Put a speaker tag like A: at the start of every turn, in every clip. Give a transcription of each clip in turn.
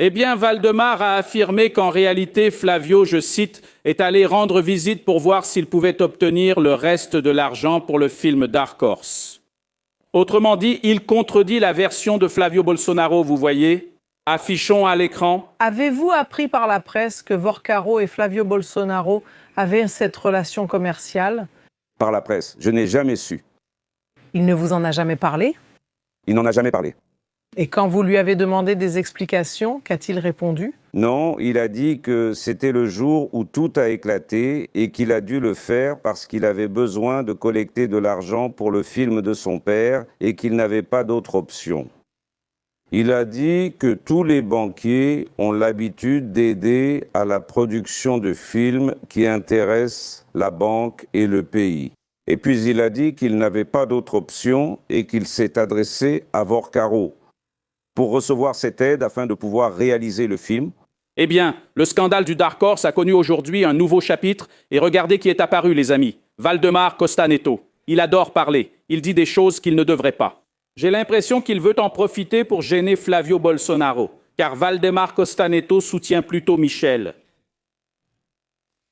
A: Eh bien, Valdemar a affirmé qu'en réalité, Flavio, je cite, est allé rendre visite pour voir s'il pouvait obtenir le reste de l'argent pour le film Dark Horse. Autrement dit, il contredit la version de Flavio Bolsonaro, vous voyez. Affichons à l'écran.
B: Avez-vous appris par la presse que Vorcaro et Flavio Bolsonaro avaient cette relation commerciale?
C: Par la presse, je n'ai jamais su.
B: Il ne vous en a jamais parlé?
C: Il n'en a jamais parlé.
B: Et quand vous lui avez demandé des explications, qu'a-t-il répondu?
C: Non, il a dit que c'était le jour où tout a éclaté et qu'il a dû le faire parce qu'il avait besoin de collecter de l'argent pour le film de son père et qu'il n'avait pas d'autre option. Il a dit que tous les banquiers ont l'habitude d'aider à la production de films qui intéressent la banque et le pays. Et puis il a dit qu'il n'avait pas d'autre option et qu'il s'est adressé à Vorcaro pour recevoir cette aide afin de pouvoir réaliser le film.
A: Eh bien, le scandale du Dark Horse a connu aujourd'hui un nouveau chapitre et regardez qui est apparu, les amis. Valdemar Costa Neto. Il adore parler. Il dit des choses qu'il ne devrait pas. J'ai l'impression qu'il veut en profiter pour gêner Flavio Bolsonaro, car Valdemar Costa Neto soutient plutôt Michel.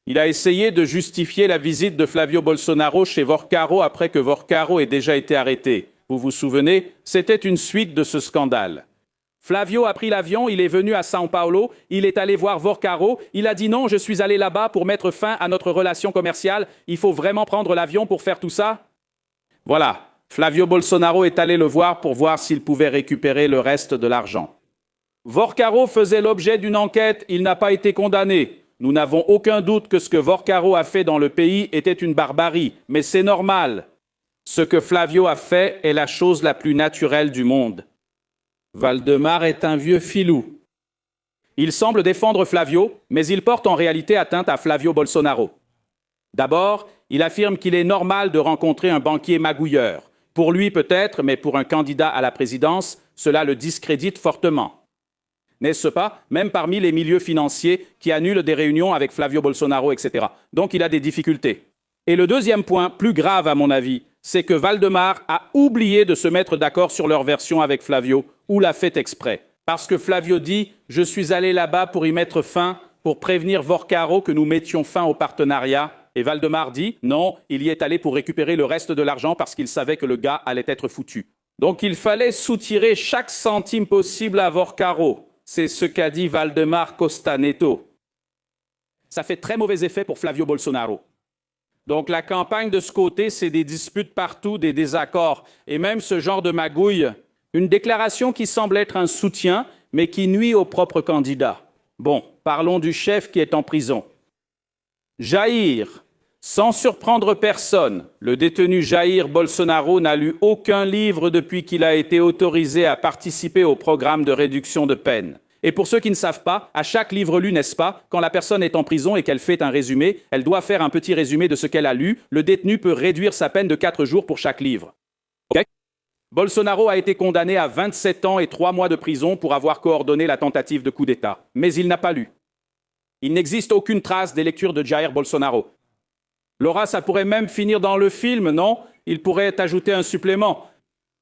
A: Il a essayé de justifier la visite de Flavio Bolsonaro chez Vorcaro après que Vorcaro ait déjà été arrêté. Vous vous souvenez, c'était une suite de ce scandale. Flavio a pris l'avion, il est venu à São Paulo, il est allé voir Vorcaro, il a dit non, je suis allé là-bas pour mettre fin à notre relation commerciale, il faut vraiment prendre l'avion pour faire tout ça? Voilà, Flavio Bolsonaro est allé le voir pour voir s'il pouvait récupérer le reste de l'argent. Vorcaro faisait l'objet d'une enquête, il n'a pas été condamné. Nous n'avons aucun doute que ce que Vorcaro a fait dans le pays était une barbarie, mais c'est normal. Ce que Flavio a fait est la chose la plus naturelle du monde. Valdemar est un vieux filou. Il semble défendre Flavio, mais il porte en réalité atteinte à Flavio Bolsonaro. D'abord, il affirme qu'il est normal de rencontrer un banquier magouilleur. Pour lui peut-être, mais pour un candidat à la présidence, cela le discrédite fortement. N'est-ce pas? Même parmi les milieux financiers qui annulent des réunions avec Flavio Bolsonaro, etc. Donc il a des difficultés. Et le deuxième point, plus grave à mon avis, c'est que Valdemar a oublié de se mettre d'accord sur leur version avec Flavio, ou l'a fait exprès. Parce que Flavio dit « Je suis allé là-bas pour y mettre fin, pour prévenir Vorcaro que nous mettions fin au partenariat ». Et Valdemar dit « Non, il y est allé pour récupérer le reste de l'argent parce qu'il savait que le gars allait être foutu ». Donc il fallait soutirer chaque centime possible à Vorcaro. C'est ce qu'a dit Valdemar Costa Neto. Ça fait très mauvais effet pour Flavio Bolsonaro. Donc la campagne de ce côté, c'est des disputes partout, des désaccords, et même ce genre de magouille. Une déclaration qui semble être un soutien, mais qui nuit au propre candidat. Bon, parlons du chef qui est en prison. Jair, sans surprendre personne, le détenu Jair Bolsonaro n'a lu aucun livre depuis qu'il a été autorisé à participer au programme de réduction de peine. Et pour ceux qui ne savent pas, à chaque livre lu, n'est-ce pas, quand la personne est en prison et qu'elle fait un résumé, elle doit faire un petit résumé de ce qu'elle a lu. Le détenu peut réduire sa peine de 4 jours pour chaque livre. Okay? Bolsonaro a été condamné à 27 ans et 3 mois de prison pour avoir coordonné la tentative de coup d'État. Mais il n'a pas lu. Il n'existe aucune trace des lectures de Jair Bolsonaro. Laura, ça pourrait même finir dans le film, non? Il pourrait ajouter un supplément.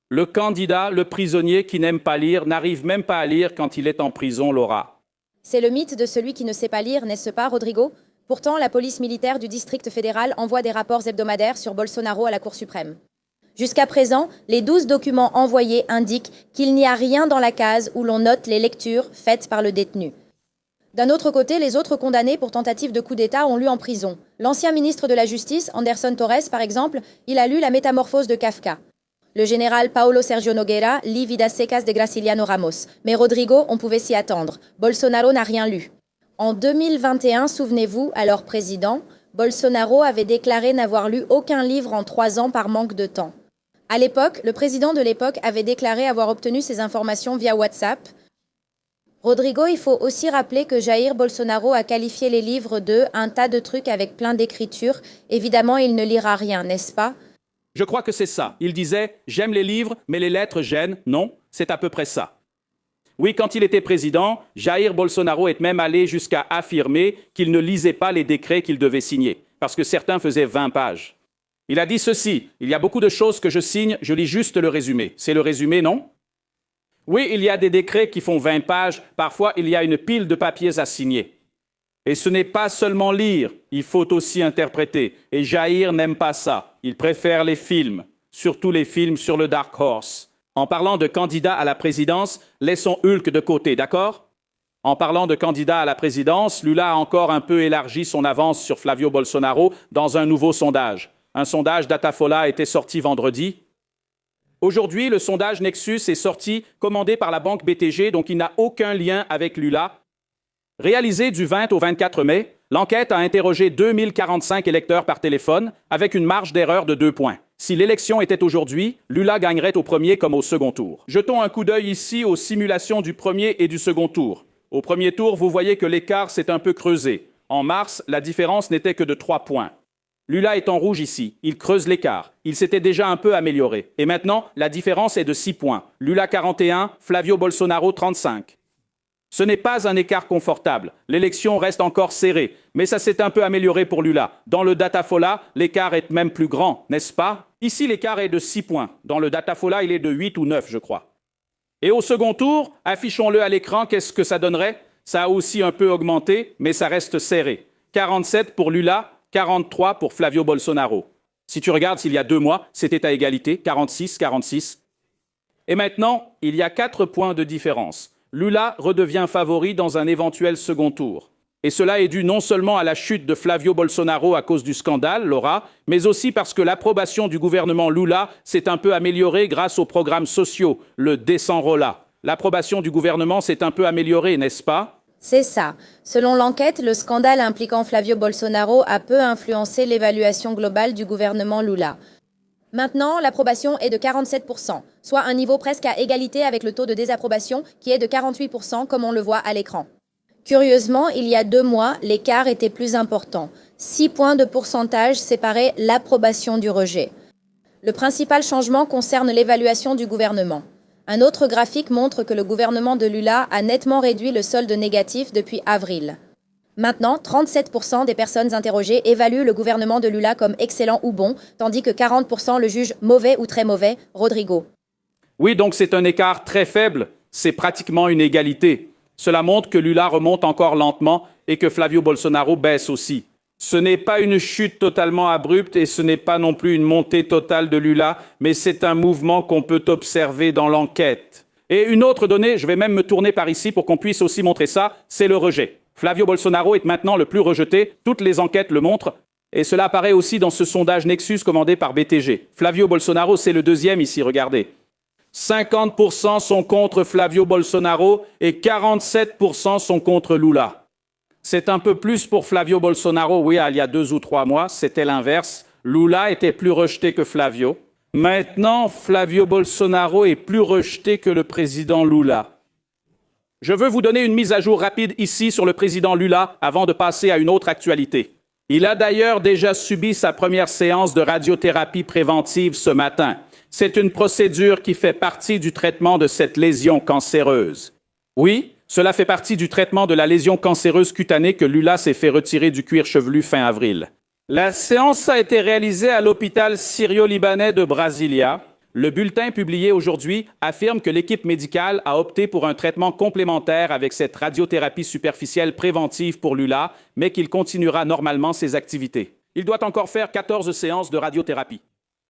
A: Le candidat, le prisonnier qui n'aime pas lire, n'arrive même pas à lire quand il est en prison, Laura.
D: C'est le mythe de celui qui ne sait pas lire, n'est-ce pas, Rodrigo? Pourtant, la police militaire du district fédéral envoie des rapports hebdomadaires sur Bolsonaro à la Cour suprême. Jusqu'à présent, les 12 documents envoyés indiquent qu'il n'y a rien dans la case où l'on note les lectures faites par le détenu. D'un autre côté, les autres condamnés pour tentative de coup d'État ont lu en prison. L'ancien ministre de la Justice, Anderson Torres, par exemple, il a lu La Métamorphose de Kafka. Le général Paulo Sergio Nogueira lit Vidas secas de Graciliano Ramos. Mais Rodrigo, on pouvait s'y attendre. Bolsonaro n'a rien lu. En 2021, souvenez-vous, alors président, Bolsonaro avait déclaré n'avoir lu aucun livre en 3 ans par manque de temps. À l'époque, le président de l'époque avait déclaré avoir obtenu ces informations via WhatsApp. Rodrigo, il faut aussi rappeler que Jair Bolsonaro a qualifié les livres de « un tas de trucs avec plein d'écritures ». Évidemment, il ne lira rien, n'est-ce pas?
A: Je crois que c'est ça. Il disait « J'aime les livres, mais les lettres gênent ». Non, c'est à peu près ça. Oui, quand il était président, Jair Bolsonaro est même allé jusqu'à affirmer qu'il ne lisait pas les décrets qu'il devait signer, parce que certains faisaient 20 pages. Il a dit ceci, « Il y a beaucoup de choses que je signe, je lis juste le résumé ». C'est le résumé, non? Oui, il y a des décrets qui font 20 pages. Parfois, il y a une pile de papiers à signer. Et ce n'est pas seulement lire, il faut aussi interpréter. Et Jair n'aime pas ça. Il préfère les films, surtout les films sur le Dark Horse. En parlant de candidat à la présidence, laissons Hulk de côté, d'accord? En parlant de candidat à la présidence, Lula a encore un peu élargi son avance sur Flavio Bolsonaro dans un nouveau sondage. Un sondage Datafolha était sorti vendredi. Aujourd'hui, le sondage Nexus est sorti, commandé par la banque BTG, donc il n'a aucun lien avec Lula. Réalisé du 20 au 24 mai, l'enquête a interrogé 2045 électeurs par téléphone, avec une marge d'erreur de 2 points. Si l'élection était aujourd'hui, Lula gagnerait au premier comme au second tour. Jetons un coup d'œil ici aux simulations du premier et du second tour. Au premier tour, vous voyez que l'écart s'est un peu creusé. En mars, la différence n'était que de 3 points. Lula est en rouge ici, il creuse l'écart. Il s'était déjà un peu amélioré. Et maintenant, la différence est de 6 points. Lula 41, Flavio Bolsonaro 35. Ce n'est pas un écart confortable. L'élection reste encore serrée, mais ça s'est un peu amélioré pour Lula. Dans le Datafolha, l'écart est même plus grand, n'est-ce pas? Ici, l'écart est de 6 points. Dans le Datafolha, il est de 8 ou 9, je crois. Et au second tour, affichons-le à l'écran, qu'est-ce que ça donnerait? Ça a aussi un peu augmenté, mais ça reste serré. 47 pour Lula, 43 pour Flavio Bolsonaro. Si tu regardes s'il y a 2 mois, c'était à égalité, 46-46. Et maintenant, il y a 4 points de différence. Lula redevient favori dans un éventuel second tour. Et cela est dû non seulement à la chute de Flavio Bolsonaro à cause du scandale, Laura, mais aussi parce que l'approbation du gouvernement Lula s'est un peu améliorée grâce aux programmes sociaux, le Desenrola. L'approbation du gouvernement s'est un peu améliorée, n'est-ce pas?
D: C'est ça. Selon l'enquête, le scandale impliquant Flavio Bolsonaro a peu influencé l'évaluation globale du gouvernement Lula. Maintenant, l'approbation est de 47%, soit un niveau presque à égalité avec le taux de désapprobation qui est de 48%, comme on le voit à l'écran. Curieusement, il y a 2 mois, l'écart était plus important. 6 points de pourcentage séparaient l'approbation du rejet. Le principal changement concerne l'évaluation du gouvernement. Un autre graphique montre que le gouvernement de Lula a nettement réduit le solde négatif depuis avril. Maintenant, 37% des personnes interrogées évaluent le gouvernement de Lula comme excellent ou bon, tandis que 40% le jugent mauvais ou très mauvais, Rodrigo.
A: Oui, donc c'est un écart très faible, c'est pratiquement une égalité. Cela montre que Lula remonte encore lentement et que Flavio Bolsonaro baisse aussi. Ce n'est pas une chute totalement abrupte et ce n'est pas non plus une montée totale de Lula, mais c'est un mouvement qu'on peut observer dans l'enquête. Et une autre donnée, je vais même me tourner par ici pour qu'on puisse aussi montrer ça, c'est le rejet. Flavio Bolsonaro est maintenant le plus rejeté, toutes les enquêtes le montrent, et cela apparaît aussi dans ce sondage Nexus commandé par BTG. Flavio Bolsonaro, c'est le deuxième ici, regardez. 50% sont contre Flavio Bolsonaro et 47% sont contre Lula. C'est un peu plus pour Flavio Bolsonaro, oui, il y a 2 ou 3 mois, c'était l'inverse. Lula était plus rejeté que Flavio. Maintenant, Flavio Bolsonaro est plus rejeté que le président Lula. Je veux vous donner une mise à jour rapide ici sur le président Lula avant de passer à une autre actualité. Il a d'ailleurs déjà subi sa première séance de radiothérapie préventive ce matin. C'est une procédure qui fait partie du traitement de cette lésion cancéreuse. Oui, cela fait partie du traitement de la lésion cancéreuse cutanée que Lula s'est fait retirer du cuir chevelu fin avril. La séance a été réalisée à l'hôpital syrio-libanais de Brasilia. Le bulletin publié aujourd'hui affirme que l'équipe médicale a opté pour un traitement complémentaire avec cette radiothérapie superficielle préventive pour Lula, mais qu'il continuera normalement ses activités. Il doit encore faire 14 séances de radiothérapie.